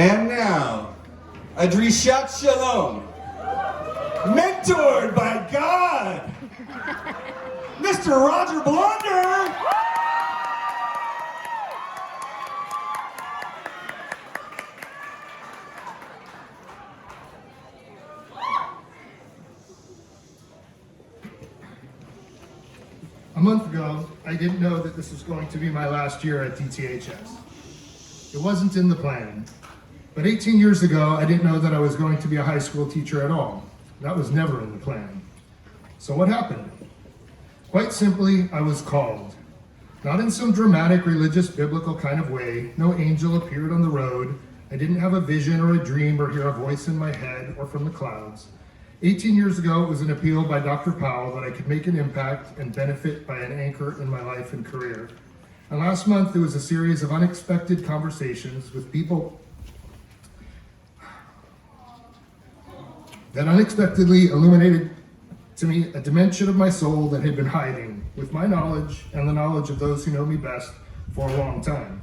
And now, a Drishat Shalom, mentored by God, Mr. Roger Blunder. A month ago, I didn't know that this was going to be my last year at DTHS. It wasn't in the plan. But 18 years ago, I didn't know that I was going to be a high school teacher at all. That was never in the plan. So what happened? Quite simply, I was called. Not in some dramatic, religious, biblical kind of way. No angel appeared on the road. I didn't have a vision or a dream or hear a voice in my head or from the clouds. 18 years ago, it was an appeal by Dr. Powell that I could make an impact and benefit by an anchor in my life and career. And last month, it was a series of unexpected conversations with people that unexpectedly illuminated to me a dimension of my soul that had been hiding, with my knowledge and the knowledge of those who know me best for a long time.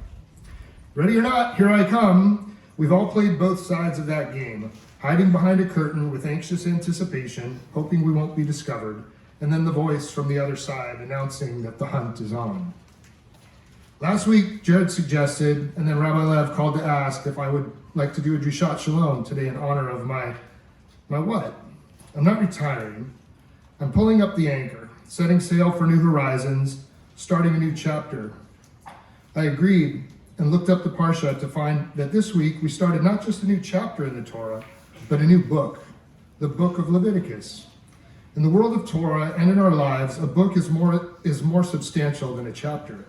Ready or not, here I come. We've all played both sides of that game, hiding behind a curtain with anxious anticipation, hoping we won't be discovered, and then the voice from the other side announcing that the hunt is on. Last week, Jared suggested, and then Rabbi Lev called to ask if I would like to do a Drishat Shalom today in honor of my what? I'm not retiring. I'm pulling up the anchor, setting sail for new horizons, starting a new chapter. I agreed and looked up the Parsha to find that this week we started not just a new chapter in the Torah, but a new book, the book of Leviticus. In the world of Torah and in our lives, a book is more substantial than a chapter.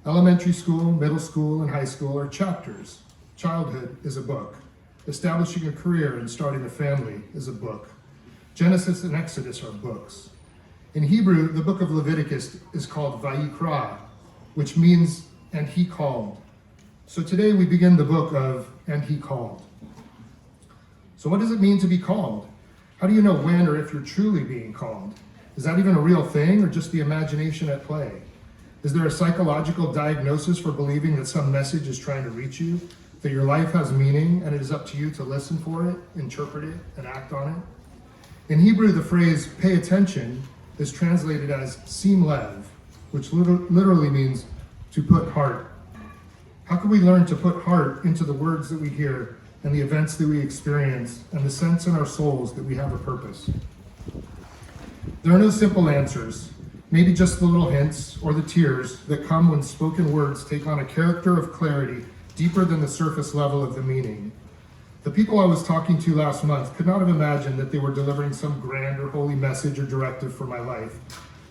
Elementary school, middle school, and high school are chapters. Childhood is a book. Establishing a career and starting a family is a book. Genesis and Exodus are books. In Hebrew, the book of Leviticus is called Vayikra, which means, and he called. So today we begin the book of, and he called. So what does it mean to be called? How do you know when or if you're truly being called? Is that even a real thing or just the imagination at play? Is there a psychological diagnosis for believing that some message is trying to reach you? That your life has meaning and it is up to you to listen for it, interpret it, and act on it? In Hebrew, the phrase pay attention is translated as sim lev, which literally means to put heart. How can we learn to put heart into the words that we hear and the events that we experience and the sense in our souls that we have a purpose? There are no simple answers, maybe just the little hints or the tears that come when spoken words take on a character of clarity deeper than the surface level of the meaning. The people I was talking to last month could not have imagined that they were delivering some grand or holy message or directive for my life.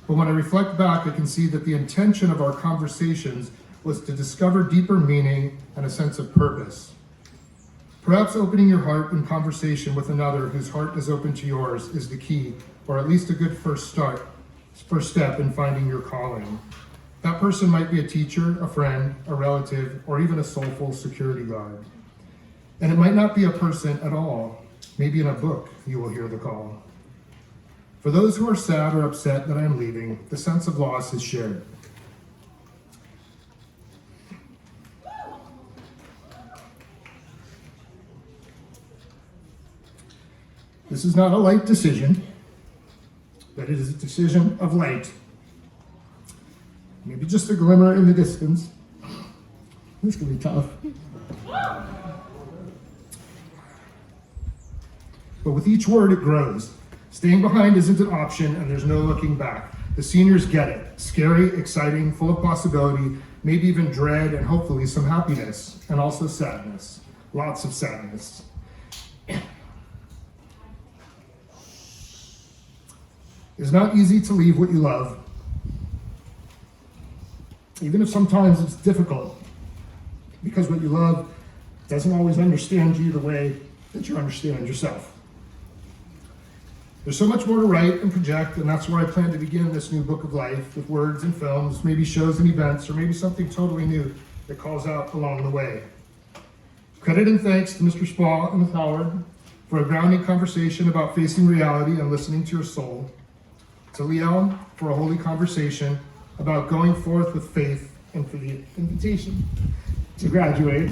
But when I reflect back, I can see that the intention of our conversations was to discover deeper meaning and a sense of purpose. Perhaps opening your heart in conversation with another whose heart is open to yours is the key, or at least a good first step in finding your calling. That person might be a teacher, a friend, a relative, or even a soulful security guard. And it might not be a person at all. Maybe in a book you will hear the call. For those who are sad or upset that I am leaving, the sense of loss is shared. This is not a light decision, but it is a decision of light. Maybe just a glimmer in the distance. This can be tough. But with each word, it grows. Staying behind isn't an option, and there's no looking back. The seniors get it. Scary, exciting, full of possibility, maybe even dread, and hopefully some happiness, and also sadness. Lots of sadness. It's not easy to leave what you love, even if sometimes it's difficult, because what you love doesn't always understand you the way that you understand yourself. There's so much more to write and project, and that's where I plan to begin this new book of life, with words and films, maybe shows and events, or maybe something totally new that calls out along the way. Credit and thanks to Mr. Spall and Ms. Howard for a grounding conversation about facing reality and listening to your soul. To Liel for a holy conversation about going forth with faith, and for the invitation to graduate.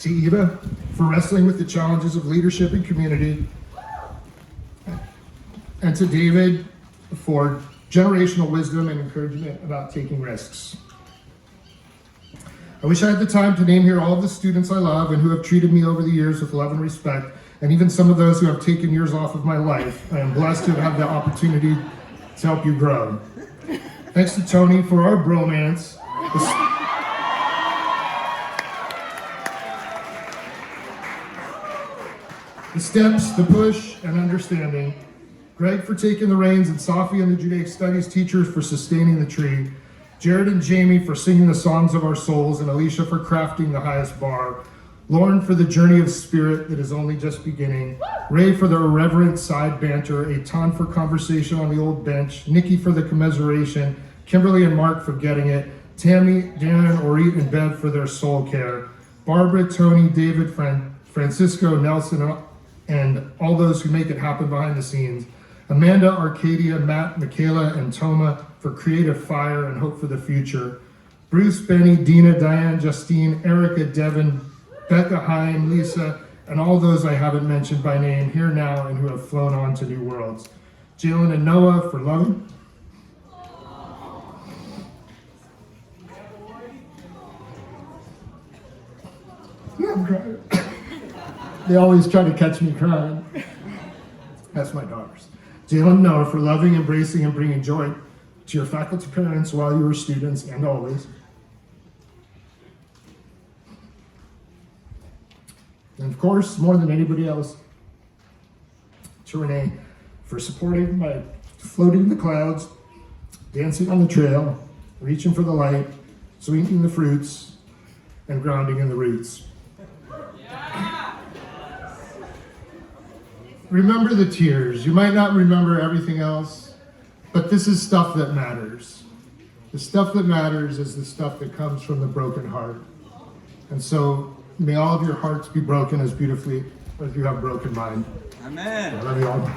to Eva for wrestling with the challenges of leadership and community, and to David for generational wisdom and encouragement about taking risks. I wish I had the time to name here all of the students I love and who have treated me over the years with love and respect, and even some of those who have taken years off of my life. I am blessed to have the opportunity to help you grow. Thanks to Tony for our bromance. The steps, the push, and understanding. Greg for taking the reins, and Safi and the Judaic Studies teachers for sustaining the tree. Jared and Jamie for singing the songs of our souls, and Alicia for crafting the highest bar. Lauren for the journey of spirit that is only just beginning. Ray for the irreverent side banter. Eitan for conversation on the old bench. Nikki for the commiseration. Kimberly and Mark for getting it. Tammy, Dan, Orit, and Bev for their soul care. Barbara, Tony, David, Francisco, Nelson, and all those who make it happen behind the scenes. Amanda, Arcadia, Matt, Michaela, and Toma for creative fire and hope for the future. Bruce, Benny, Dina, Diane, Justine, Erica, Devin, Becca, Haim, Lisa, and all those I haven't mentioned by name here now and who have flown on to new worlds. Jalen and Noah for loving. Yeah, I'm crying. They always try to catch me crying. That's my daughters. Jalen and Noah for loving, embracing, and bringing joy to your faculty parents while you were students and always. And of course, more than anybody else, to Renee for supporting by floating in the clouds, dancing on the trail, reaching for the light, sweeping the fruits, and grounding in the roots. Remember the tears. You might not remember everything else, but this is stuff that matters. The stuff that matters is the stuff that comes from the broken heart. And so may all of your hearts be broken as beautifully as you have broken mine. Amen. I love you all.